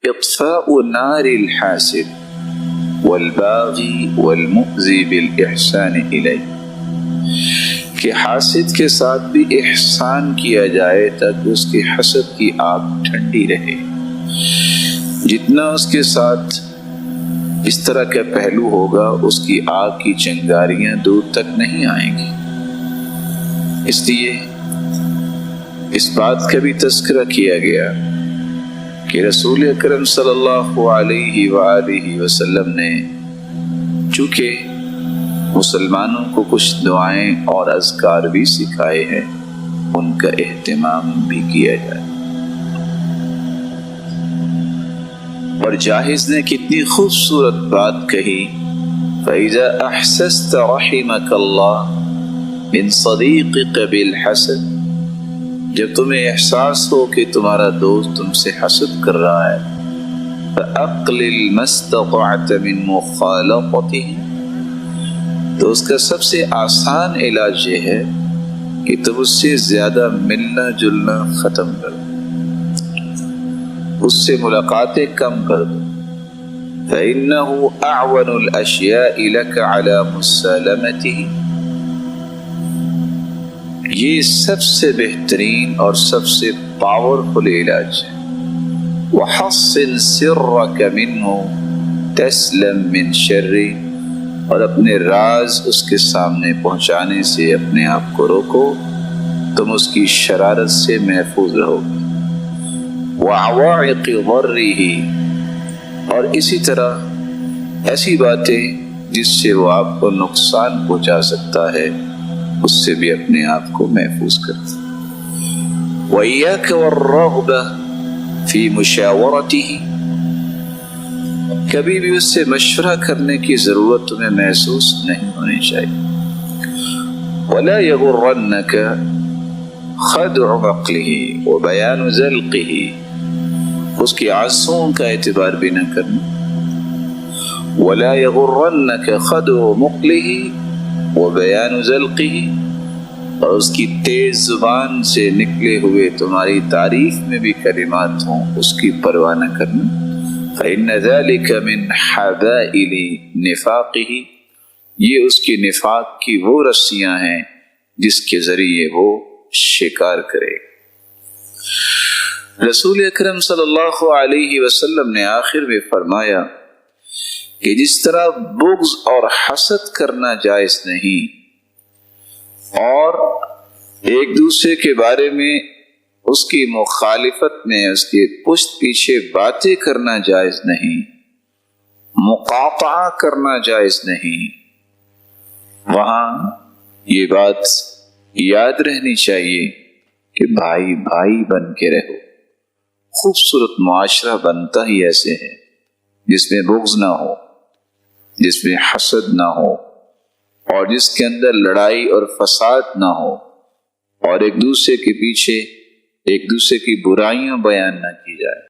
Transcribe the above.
اطفاء نار الحاسد والباغی والمؤذی بالاحسان الیہ، کہ حاسد کے ساتھ بھی احسان کیا جائے تاکہ اس کے حسد کی آگ ٹھنڈی رہے۔ جتنا اس کے ساتھ اس طرح کا پہلو ہوگا اس کی آگ کی چنگاریاں دور تک نہیں آئیں گی۔ اس لیے اس بات کا بھی تذکرہ کیا گیا کہ رسول اکرم صلی اللہ علیہ وآلہ وسلم نے چونکہ مسلمانوں کو کچھ دعائیں اور اذکار بھی سکھائے ہیں، ان کا اہتمام بھی کیا جائے۔ اور جاہز نے کتنی خوبصورت بات کہی، فَإِذَا أَحْسَسْتَ رَحِمَكَ اللَّهُ مِنْ صَدِيقِكَ بِالْحَسَدِ، جب تمہیں احساس ہو کہ تمہارا دوست تم سے حسد کر رہا ہے، فَأَقْلِلْ مَا اسْتَطَعْتَ مِنْ مُخَالَطَتِهِ، تو اس کا سب سے آسان علاج یہ ہے کہ تم اس سے زیادہ ملنا جلنا ختم کر دو، اس سے ملاقاتیں کم کر دو۔ فَإِنَّهُ أَعْوَنُ الْأَشْيَاءِ لَكَ عَلَى مُسَالَمَتِهِ، یہ سب سے بہترین اور سب سے پاورفل علاج ہے۔ وَحَصِّنْ سِرَّكَ مِنْهُ تَسْلَمْ مِنْ شَرِّهِ، اور اپنے راز اس کے سامنے پہنچانے سے اپنے آپ کو روکو، تم اس کی شرارت سے محفوظ رہو گے۔ وَعَوَائِقِ ضَرِّهِ، اور اسی طرح ایسی باتیں جس سے وہ آپ کو نقصان پہنچا سکتا ہے اس سے بھی اپنے آپ کو محفوظ کرتے۔ وَإِيَّاكَ وَالرَّغْبَةَ فِي مُشَاوَرَتِهِ، کبھی بھی اس سے مشورہ کرنے کی ضرورت تمہیں محسوس نہیں ہونی چاہیے۔ وَلَا يَغُرَّنَّكَ خَدْعُ عَقْلِهِ وَبَيَانُ ذَلْقِهِ، اس کی آنسوؤں کا اعتبار بھی نہ کرنا۔ وَلَا يَغُرَّنَّكَ خَدْعُ مُقْلِهِ وَبَيَانُ ذَلْقِهِ، اور اس کی تیز زبان سے نکلے ہوئے تمہاری تعریف میں بھی کلمات ہوں، اس کی پرواہ نہ کرنا۔ فَإِنَّ ذَلِكَ مِنْ حَبَائِلِ نِفَاقِهِ، یہ اس کی نفاق کی وہ رسیاں ہیں جس کے ذریعے وہ شکار کرے۔ رسول اکرم صلی اللہ علیہ وسلم نے آخر میں فرمایا کہ جس طرح بغض اور حسد کرنا جائز نہیں اور ایک دوسرے کے بارے میں اس کی مخالفت میں اس کے پشت پیچھے باتیں کرنا جائز نہیں، مقاطعہ کرنا جائز نہیں، وہاں یہ بات یاد رہنی چاہیے کہ بھائی بھائی بن کے رہو۔ خوبصورت معاشرہ بنتا ہی ایسے ہے جس میں بغض نہ ہو، جس میں حسد نہ ہو، اور جس کے اندر لڑائی اور فساد نہ ہو، اور ایک دوسرے کے پیچھے ایک دوسرے کی برائیاں بیان نہ کی جائے۔